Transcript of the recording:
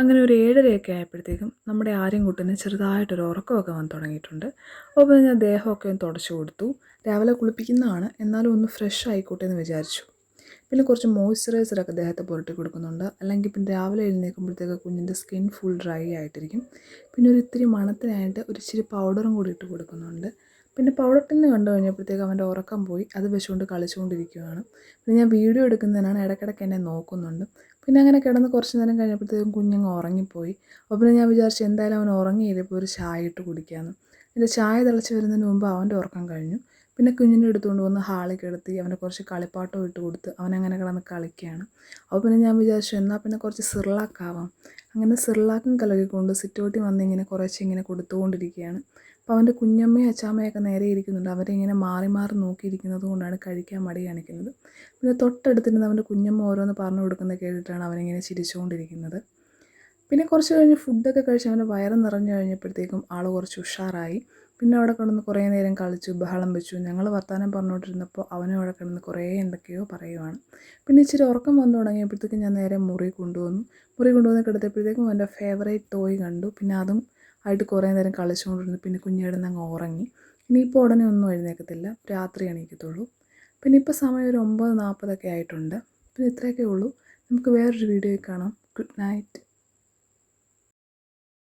അങ്ങനെ ഒരു 7:30 ആയപ്പോഴത്തേക്കും നമ്മുടെ ആര്യൻകുട്ടന് ചെറുതായിട്ടൊരു ഉറക്കമൊക്കെ വന്ന് തുടങ്ങിയിട്ടുണ്ട്. അപ്പോൾ പിന്നെ ഞാൻ ദേഹമൊക്കെ ഒന്ന് തുടച്ചു കൊടുത്തു. രാവിലെ കുളിപ്പിക്കുന്നതാണ്, എന്നാലും ഒന്ന് ഫ്രഷ് ആയിക്കോട്ടെ എന്ന് വിചാരിച്ചു. പിന്നെ കുറച്ച് മോയ്സ്ചറൈസറൊക്കെ ദേഹത്ത് പുരട്ടി കൊടുക്കുന്നുണ്ട്. അല്ലെങ്കിൽ പിന്നെ രാവിലെ എഴുന്നേൽക്കുമ്പോഴത്തേക്ക് കുഞ്ഞിൻ്റെ സ്കിൻ ഫുൾ ഡ്രൈ ആയിട്ടിരിക്കും. പിന്നെ ഒരു ഇത്തിരി മണത്തിനായിട്ട് ഒരു ഇച്ചിരി പൗഡറും കൂടി ഇട്ട് കൊടുക്കുന്നുണ്ട്. പിന്നെ പൗഡർ ടിന്ന് കണ്ടു കഴിഞ്ഞപ്പോഴത്തേക്ക് അവൻ്റെ ഉറക്കം പോയി. അത് വെച്ചുകൊണ്ട് കളിച്ചുകൊണ്ടിരിക്കുകയാണ്. പിന്നെ ഞാൻ വീഡിയോ എടുക്കുന്നതിനാണ് ഇടയ്ക്കിടയ്ക്ക് എന്നെ നോക്കുന്നുണ്ട്. പിന്നെ അങ്ങനെ കിടന്ന് കുറച്ച് നേരം കഴിഞ്ഞപ്പോഴത്തേക്കും കുഞ്ഞങ്ങ് ഉറങ്ങിപ്പോയി. അപ്പോൾ പിന്നെ ഞാൻ വിചാരിച്ചു എന്തായാലും അവൻ ഉറങ്ങിയില്ല, ഇപ്പോൾ ഒരു ചായ ഇട്ട് കുടിക്കാമെന്ന്. എൻ്റെ ചായ തിളച്ച് വരുന്നതിന് മുമ്പ് അവൻ്റെ ഉറക്കം കഴിഞ്ഞു. പിന്നെ കുഞ്ഞിനെ എടുത്തുകൊണ്ട് വന്ന് ഹാളിൽ കിടത്തി അവന് കുറച്ച് കളിപ്പാട്ടം ഇട്ട് കൊടുത്ത് അവനങ്ങനെ കിടന്ന് കളിക്കുകയാണ്. അപ്പോൾ പിന്നെ ഞാൻ വിചാരിച്ചു എന്നാൽ പിന്നെ കുറച്ച് സിർലാക്കാവാം. അങ്ങനെ സിർലാക്കും കലക്കിക്കൊണ്ട് സിറ്റൗട്ടിൽ വന്ന് ഇങ്ങനെ കുറച്ച് ഇങ്ങനെ കൊടുത്തുകൊണ്ടിരിക്കുകയാണ്. അപ്പോൾ അവൻ്റെ കുഞ്ഞമ്മയും അച്ചാമ്മയൊക്കെ നേരെ ഇരിക്കുന്നുണ്ട്. അവരെ ഇങ്ങനെ മാറി മാറി നോക്കിയിരിക്കുന്നത് കൊണ്ടാണ് കഴിക്കാൻ മടി കാണിക്കുന്നത്. പിന്നെ തൊട്ടടുത്തിരുന്ന് അവൻ്റെ കുഞ്ഞമ്മ ഓരോന്ന് പറഞ്ഞു കൊടുക്കുന്നത് കേട്ടിട്ടാണ് അവനിങ്ങനെ ചിരിച്ചുകൊണ്ടിരിക്കുന്നത്. പിന്നെ കുറച്ച് കഴിഞ്ഞ് ഫുഡൊക്കെ കഴിച്ച് അവൻ്റെ വയറ് നിറഞ്ഞു കഴിഞ്ഞപ്പോഴത്തേക്കും ആൾ കുറച്ച് ഉഷാറായി. പിന്നെ അവിടെ കിടന്ന് കുറേ നേരം കളിച്ചു, ബഹളം വെച്ചു. ഞങ്ങൾ വർത്താനം പറഞ്ഞുകൊണ്ടിരുന്നപ്പോൾ അവനും അവിടെ കിടന്ന് കുറേ എന്തൊക്കെയോ പറയുവാണ്. പിന്നെ ഇച്ചിരി ഉറക്കം വന്നു തുടങ്ങിയപ്പോഴത്തേക്കും ഞാൻ നേരെ മുറി കൊണ്ടുവന്നു. മുറി കൊണ്ടുവന്ന് കിടത്തിയപ്പോഴത്തേക്കും അവൻ്റെ ഫേവറേറ്റ് ടോയ് കണ്ടു. പിന്നെ അതും ആയിട്ട് കുറേ നേരം കളിച്ചുകൊണ്ടിരുന്നു. പിന്നെ കുഞ്ഞ് കിടന്ന് അങ്ങ് ഉറങ്ങി. ഇനിയിപ്പോൾ ഉടനെ ഒന്നും എഴുന്നേൽക്കത്തില്ല, രാത്രി എണീക്കത്തുള്ളൂ. പിന്നെ ഇപ്പോൾ സമയം ഒരു 9:40 ആയിട്ടുണ്ട്. പിന്നെ ഇത്രയൊക്കെ ഉള്ളൂ. നമുക്ക് വേറൊരു വീഡിയോയിൽ കാണാം. Good night.